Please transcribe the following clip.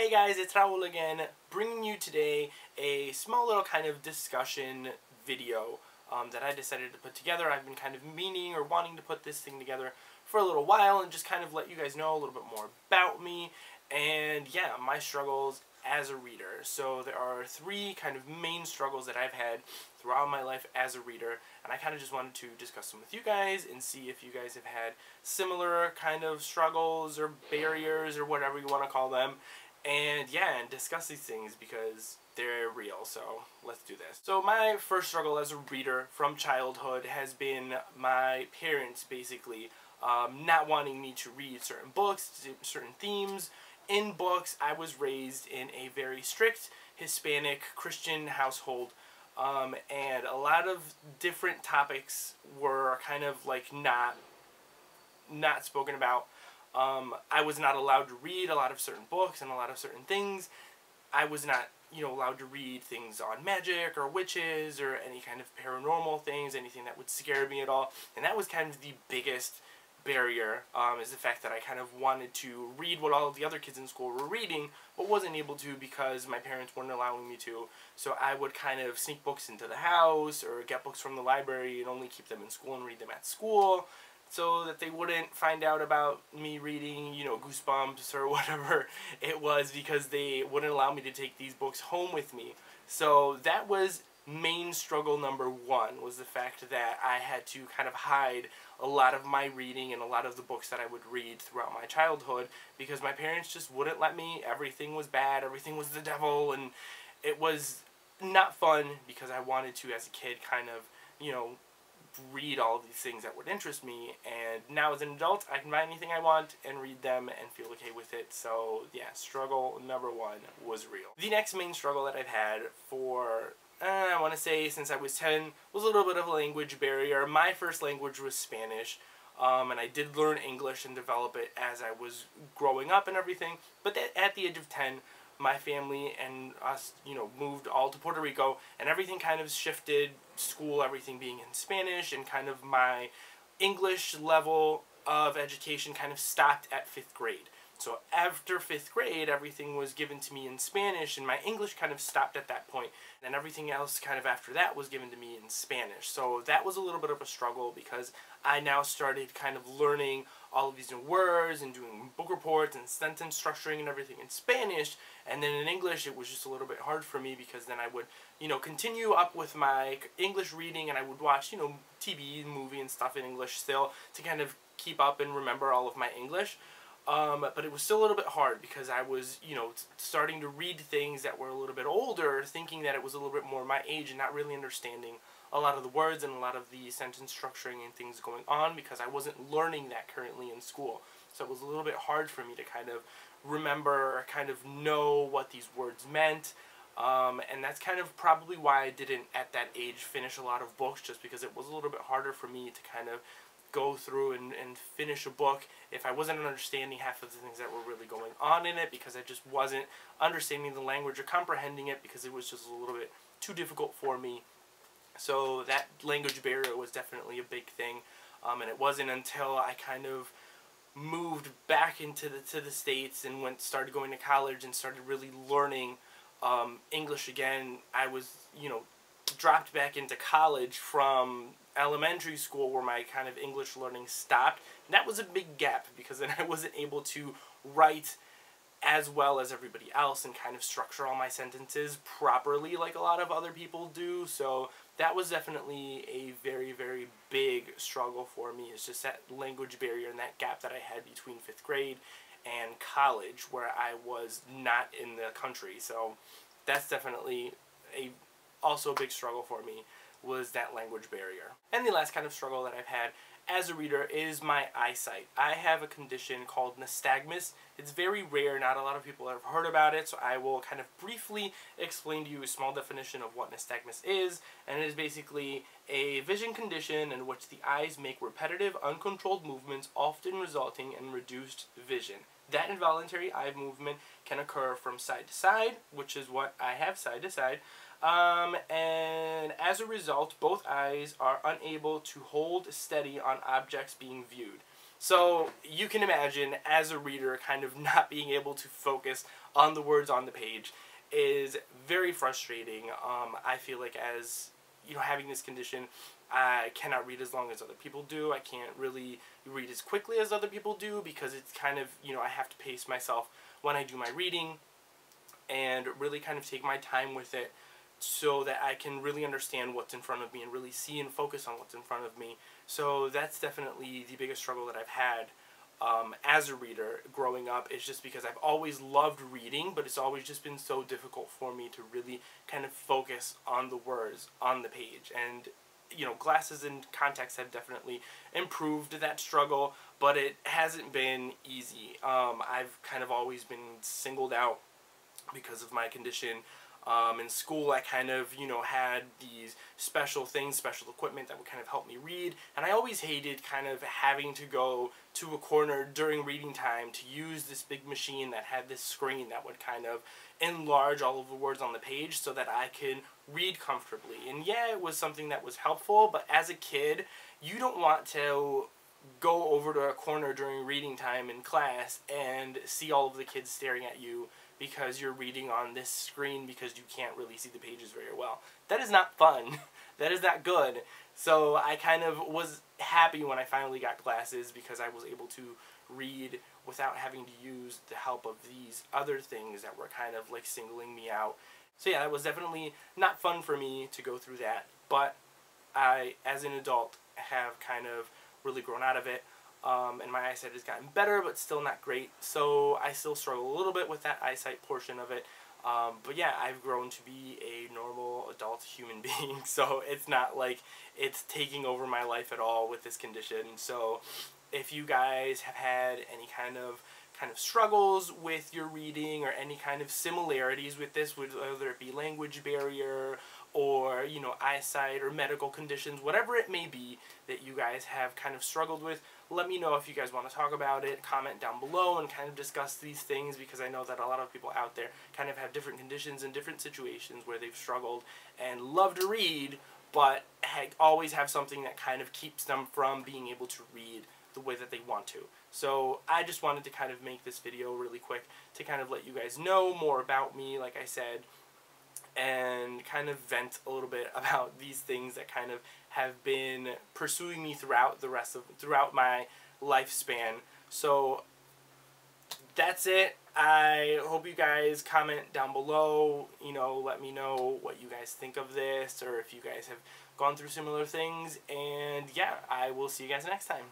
Hey guys, it's Raul again, bringing you today a small little kind of discussion video that I decided to put together. I've been kind of meaning or wanting to put this thing together for a little while and just kind of let you guys know a little bit more about me and yeah, my struggles as a reader. So there are three kind of main struggles that I've had throughout my life as a reader, and I kind of just wanted to discuss them with you guys and see if you guys have had similar kind of struggles or barriers or whatever you want to call them. And yeah, and discuss these things because they're real, so let's do this. So my first struggle as a reader from childhood has been my parents basically not wanting me to read certain books, certain themes. In books, I was raised in a very strict Hispanic Christian household, and a lot of different topics were kind of like not spoken about. I was not allowed to read a lot of certain books and a lot of certain things. I was not, allowed to read things on magic or witches or any kind of paranormal things, anything that would scare me at all. And that was kind of the biggest barrier, is the fact that I kind of wanted to read what all of the other kids in school were reading, but wasn't able to because my parents weren't allowing me to. So I would kind of sneak books into the house or get books from the library and only keep them in school and read them at school, so that they wouldn't find out about me reading, Goosebumps or whatever it was, because they wouldn't allow me to take these books home with me. So that was main struggle number one, was the fact that I had to kind of hide a lot of my reading and a lot of the books that I would read throughout my childhood because my parents just wouldn't let me. Everything was bad, everything was the devil, and it was not fun because I wanted to, as a kid, kind of, read all of these things that would interest me, and now as an adult I can buy anything I want and read them and feel okay with it. So yeah, struggle number one was real. The next main struggle that I've had for I want to say since I was 10 was a little bit of a language barrier. My first language was Spanish, and I did learn English and develop it as I was growing up and everything, but at the age of 10 my family and us, moved all to Puerto Rico, and everything kind of shifted, school, everything being in Spanish, and kind of my English level of education kind of stopped at 5th grade. So after 5th grade, everything was given to me in Spanish, and my English kind of stopped at that point, and everything else kind of after that was given to me in Spanish. So that was a little bit of a struggle because I now started kind of learning all of these new words and doing book reports and sentence structuring and everything in Spanish, and then in English it was just a little bit hard for me because then I would, continue up with my English reading, and I would watch, TV, movie and stuff in English still to kind of keep up and remember all of my English. But it was still a little bit hard because I was, starting to read things that were a little bit older, thinking that it was a little bit more my age and not really understanding a lot of the words and a lot of the sentence structuring and things going on because I wasn't learning that currently in school. So it was a little bit hard for me to kind of remember or kind of know what these words meant. And that's kind of probably why I didn't at that age finish a lot of books, just because it was a little bit harder for me to kind of go through and finish a book if I wasn't understanding half of the things that were really going on in it, because I just wasn't understanding the language or comprehending it because it was just a little bit too difficult for me. So that language barrier was definitely a big thing, and it wasn't until I kind of moved back into the States and started going to college and started really learning English again. I was, dropped back into college from elementary school where my kind of English learning stopped. And that was a big gap because then I wasn't able to write as well as everybody else and kind of structure all my sentences properly like a lot of other people do. So that was definitely a very, very big struggle for me. It's just that language barrier and that gap that I had between 5th grade and college where I was not in the country. So that's definitely also a big struggle for me, was that language barrier. And the last kind of struggle that I've had as a reader is my eyesight. I have a condition called Nystagmus. It's very rare, not a lot of people have heard about it, so I will kind of briefly explain to you a small definition of what Nystagmus is, and it is basically a vision condition in which the eyes make repetitive, uncontrolled movements, often resulting in reduced vision. That involuntary eye movement can occur from side to side, which is what I have, side to side, and as a result, both eyes are unable to hold steady on objects being viewed. So you can imagine, as a reader, kind of not being able to focus on the words on the page is very frustrating. I feel like, as you know, having this condition, I cannot read as long as other people do. I can't really read as quickly as other people do because it's kind of, you know, I have to pace myself when I do my reading and really kind of take my time with it so that I can really understand what's in front of me and really see and focus on what's in front of me. So that's definitely the biggest struggle that I've had as a reader growing up, is just because I've always loved reading, but it's always just been so difficult for me to really kind of focus on the words on the page. And you know, glasses and contacts have definitely improved that struggle, but it hasn't been easy. I've kind of always been singled out because of my condition. In school, I kind of, you know, had these special things, special equipment that would kind of help me read, and I always hated kind of having to go to a corner during reading time to use this big machine that had this screen that would kind of enlarge all of the words on the page so that I could read comfortably. And yeah, it was something that was helpful, but as a kid, you don't want to go over to a corner during reading time in class and see all of the kids staring at you because you're reading on this screen because you can't really see the pages very well. That is not fun. That is not good. So I kind of was happy when I finally got glasses because I was able to read without having to use the help of these other things that were kind of like singling me out. So yeah, that was definitely not fun for me to go through that, but I, as an adult, have kind of really grown out of it. And my eyesight has gotten better, but still not great. So I still struggle a little bit with that eyesight portion of it. But yeah, I've grown to be a normal adult human being. So it's not like it's taking over my life at all with this condition. So if you guys have had any kind of struggles with your reading or any kind of similarities with this, whether it be language barrier or, you know, eyesight or medical conditions, whatever it may be that you guys have kind of struggled with, let me know if you guys want to talk about it. Comment down below and kind of discuss these things, because I know that a lot of people out there kind of have different conditions and different situations where they've struggled and love to read, but always have something that kind of keeps them from being able to read the way that they want to. So I just wanted to kind of make this video really quick to kind of let you guys know more about me, like I said, and kind of vent a little bit about these things that kind of have been pursuing me throughout my lifespan. So that's it. I hope you guys comment down below, you know, let me know what you guys think of this, or if you guys have gone through similar things, and yeah, I will see you guys next time.